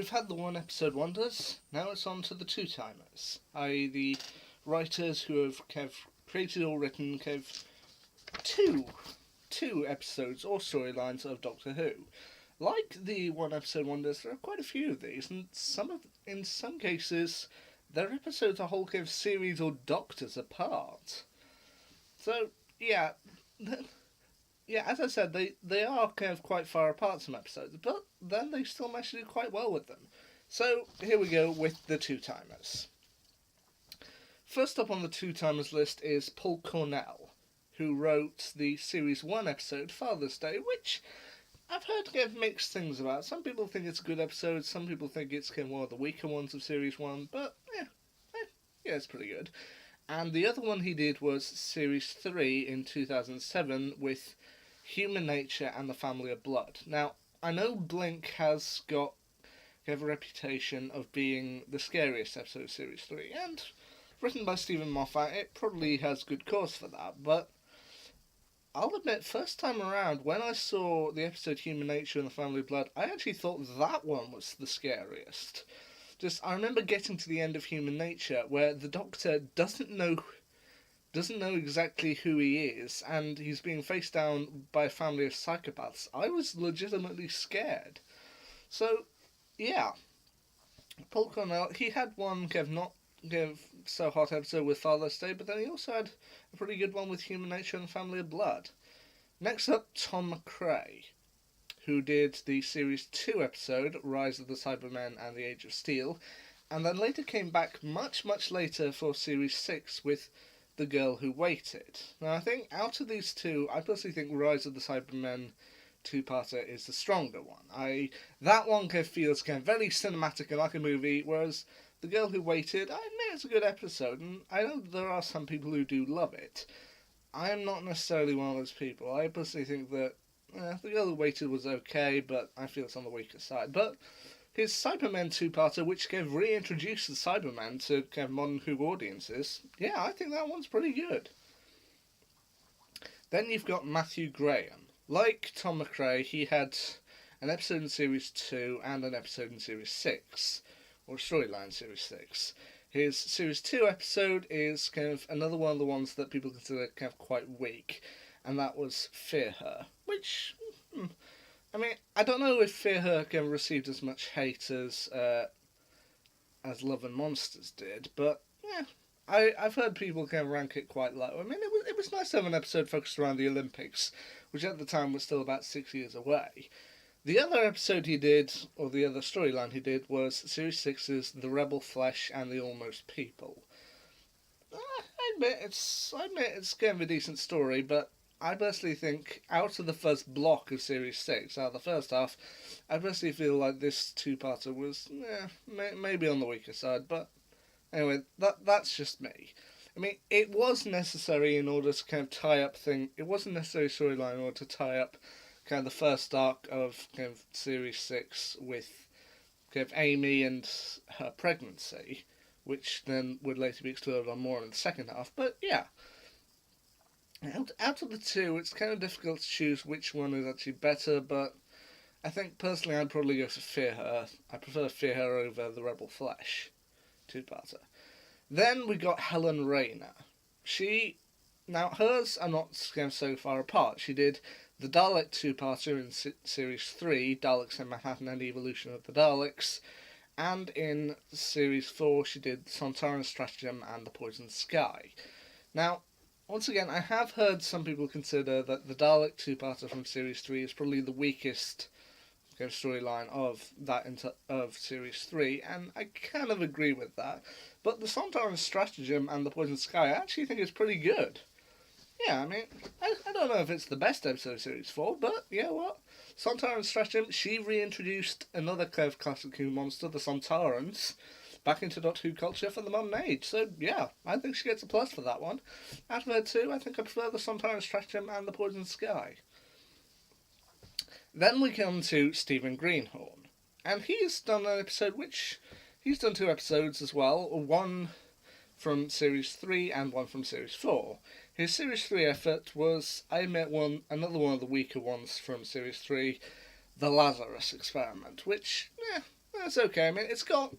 we've had the one episode wonders, now it's on to the two timers, i.e., the writers who have created or written two episodes or storylines of Doctor Who. Like the one episode wonders, there are quite a few of these, and in some cases, their episodes are whole series or doctors apart. So yeah, yeah. As I said, they are quite far apart some episodes, but then they still manage to do quite well with them. So here we go with the two timers. First up on the two timers list is Paul Cornell, who wrote the series 1 episode Father's Day, which I've heard mixed things about. Some people think it's a good episode, some people think it's one of the weaker ones of series 1, but yeah, it's pretty good. And the other one he did was series 3 in 2007 with Human Nature and the Family of Blood. Now, I know Blink has got a reputation of being the scariest episode of series 3, and written by Stephen Moffat, it probably has good cause for that, but I'll admit, first time around, when I saw the episode Human Nature and the Family of Blood, I actually thought that one was the scariest. I remember getting to the end of Human Nature, where the Doctor doesn't know exactly who he is, and he's being faced down by a family of psychopaths. I was legitimately scared. So, yeah. Paul Cornell, he had one not so hot episode with Father's Day, but then he also had a pretty good one with Human Nature and Family of Blood. Next up, Tom McRae, who did the Series 2 episode, Rise of the Cybermen and the Age of Steel, and then later came back much, much later for Series 6 with The Girl Who Waited. Now, I think out of these two, I personally think Rise of the Cybermen two-parter is the stronger one. That one feels very cinematic and like a movie, whereas The Girl Who Waited, I admit it's a good episode, and I know there are some people who do love it. I am not necessarily one of those people. I personally think that The Girl Who Waited was okay, but I feel it's on the weaker side. But his Cybermen two-parter, which reintroduced the Cybermen to modern Who audiences, yeah, I think that one's pretty good. Then you've got Matthew Graham. Like Tom McRae, he had an episode in Series 2 and an episode in Series 6, or storyline Series 6. His Series 2 episode is another one of the ones that people consider quite weak, and that was Fear Her, which, I mean, I don't know if Fear Her received as much hate as Love and Monsters did, but yeah, I've heard people rank it quite low. I mean, it was nice to have an episode focused around the Olympics, which at the time was still about 6 years away. The other episode he did, or the other storyline he did, was Series 6's The Rebel Flesh and the Almost People. I admit it's a decent story, but I personally think out of the first block of Series 6, out of the first half, I personally feel like this two-parter was maybe on the weaker side, but anyway, that's just me. I mean, it was necessary in order to tie up it wasn't necessarily storyline in order to tie up the first arc of Series 6 with Amy and her pregnancy, which then would later be explored on more in the second half. But yeah, out of the two, it's difficult to choose which one is actually better, but I think personally I'd probably go for Fear Her. I prefer Fear Her over The Rebel Flesh two-parter. Then we got Helen Rayner. Hers are not so far apart. She did the Dalek two-parter in Series 3, Daleks in Manhattan and Evolution of the Daleks, and in Series 4 she did Sontaran Stratagem and The Poisoned Sky. Now, once again, I have heard some people consider that the Dalek two-parter from Series 3 is probably the weakest storyline of Series 3, and I agree with that. But the Sontaran Stratagem and The Poisoned Sky I actually think is pretty good. Yeah, I mean, I don't know if it's the best episode of Series 4, but you know what? Sontaran Stratagem, she reintroduced another classic Who monster, the Sontarans, back into Doctor Who culture for the modern age. So yeah, I think she gets a plus for that one. Out of her two, I think I prefer the Sontaran Stratagem and The Poisoned Sky. Then we come to Stephen Greenhorn, and he's done an episode he's done two episodes as well, one from Series 3 and one from Series 4. His Series 3 effort was, I admit, another one of the weaker ones from Series 3, The Lazarus Experiment, which, That's okay. I mean, it's got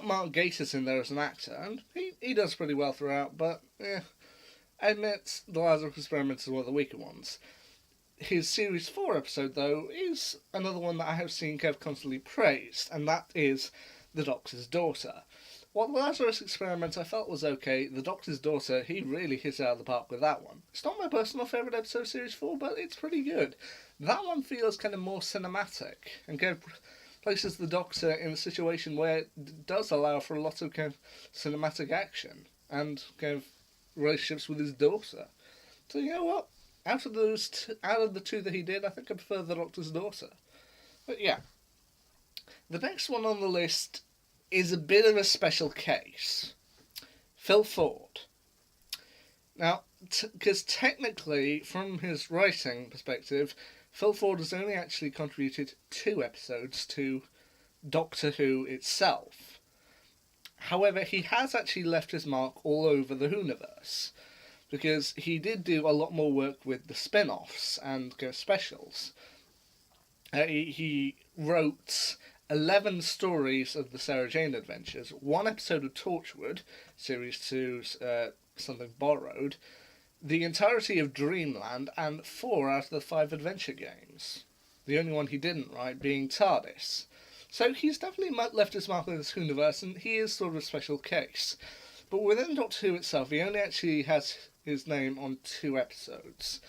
Mark Gatiss in there as an actor, and he does pretty well throughout. But yeah, I admit the Lazarus Experiment is one of the weaker ones. His Series 4 episode, though, is another one that I have seen Kev constantly praised, and that is The Doctor's Daughter. While the Lazarus Experiment I felt was okay, The Doctor's Daughter, he really hit it out of the park with that one. It's not my personal favourite episode of Series 4, but it's pretty good. That one feels kind of more cinematic, and kind of places the Doctor in a situation where it does allow for a lot of kind of cinematic action, and kind of relationships with his daughter. So you know what? Out of the two that he did, I think I prefer The Doctor's Daughter. But yeah. The next one on the list is a bit of a special case. Phil Ford. Now, because technically, from his writing perspective, Phil Ford has only actually contributed 2 episodes to Doctor Who itself. However, he has actually left his mark all over the Whoniverse, because he did do a lot more work with the spin-offs and specials. He wrote 11 stories of the Sarah Jane Adventures, 1 episode of Torchwood, Series 2, Something Borrowed, the entirety of Dreamland, and 4 out of the 5 adventure games. The only one he didn't write being TARDIS. So he's definitely left his mark on this Whoniverse, and he is sort of a special case. But within Doctor Who itself, he only actually has his name on 2 episodes.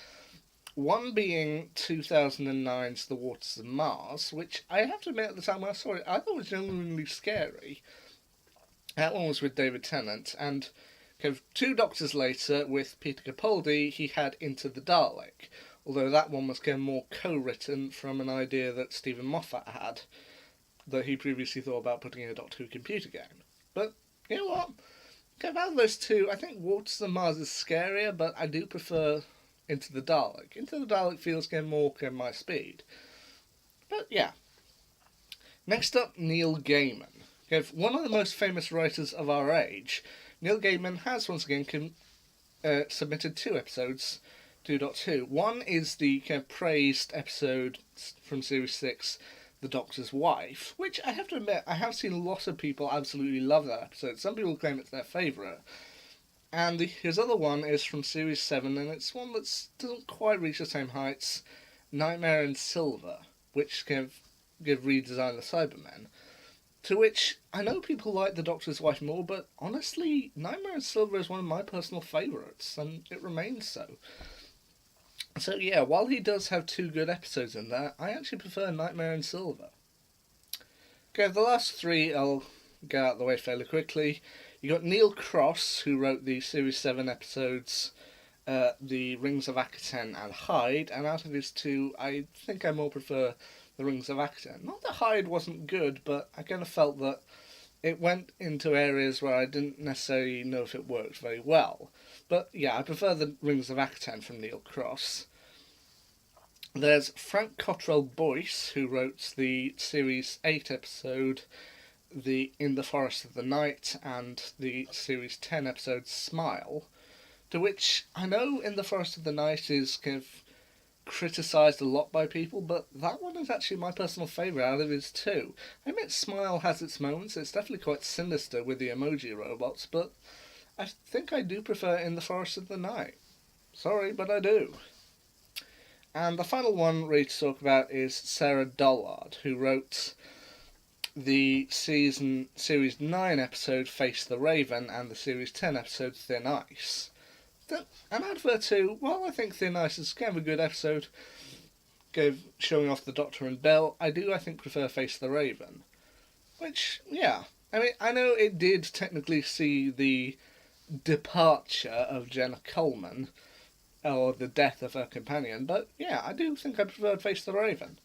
One being 2009's The Waters of Mars, which I have to admit at the time when I saw it, I thought was genuinely scary. That one was with David Tennant, and 2 Doctors later, with Peter Capaldi, he had Into the Dalek, although that one was more co-written from an idea that Stephen Moffat had, that he previously thought about putting in a Doctor Who computer game. But, you know what? Out of those 2, I think Waters of Mars is scarier, but I do prefer Into the Dalek. Into the Dalek feels more my speed. But yeah. Next up, Neil Gaiman. One of the most famous writers of our age, Neil Gaiman has once again submitted 2 episodes to Doctor Who. One is the praised episode from Series 6, The Doctor's Wife, which I have to admit, I have seen a lot of people absolutely love that episode. Some people claim it's their favourite. And his other one is from Series 7, and it's one that doesn't quite reach the same heights, Nightmare in Silver, which give redesign the Cybermen. To which, I know people like The Doctor's Wife more, but honestly, Nightmare in Silver is one of my personal favourites, and it remains so. So yeah, while he does have 2 good episodes in there, I actually prefer Nightmare in Silver. The last 3 I'll get out of the way fairly quickly. You got Neil Cross, who wrote the Series 7 episodes, The Rings of Akaten and Hyde, and out of his 2, I think I more prefer The Rings of Akaten. Not that Hyde wasn't good, but I kind of felt that it went into areas where I didn't necessarily know if it worked very well. But yeah, I prefer The Rings of Akaten from Neil Cross. There's Frank Cottrell Boyce, who wrote the Series 8 episode In the Forest of the Night and the Series 10 episode Smile, to which I know In the Forest of the Night is criticised a lot by people, but that one is actually my personal favourite out of his 2. I admit Smile has its moments, it's definitely quite sinister with the emoji robots, but I think I do prefer In the Forest of the Night. Sorry, but I do. And the final one ready to talk about is Sarah Dollard, who wrote the Series 9 episode Face the Raven and the Series 10 episode Thin Ice. And out of her 2, well, I think Thin Ice is a good episode, showing off the Doctor and Bill. I think prefer Face the Raven. Which, yeah, I mean, I know it did technically see the departure of Jenna Coleman, or the death of her companion, but yeah, I do think I preferred Face the Raven.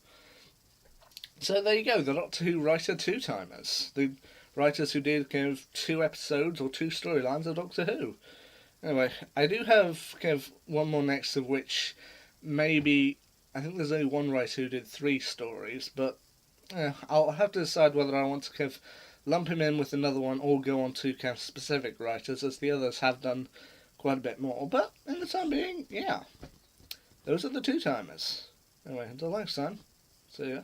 So there you go, the Doctor Who writer 2-timers. The writers who did 2 episodes or 2 storylines of Doctor Who. Anyway, I do have one more next, of which maybe, I think there's only one writer who did 3 stories, but I'll have to decide whether I want to lump him in with another one or go on to specific writers, as the others have done quite a bit more. But in the time being, yeah, those are the 2-timers. Anyway, until next time, see ya.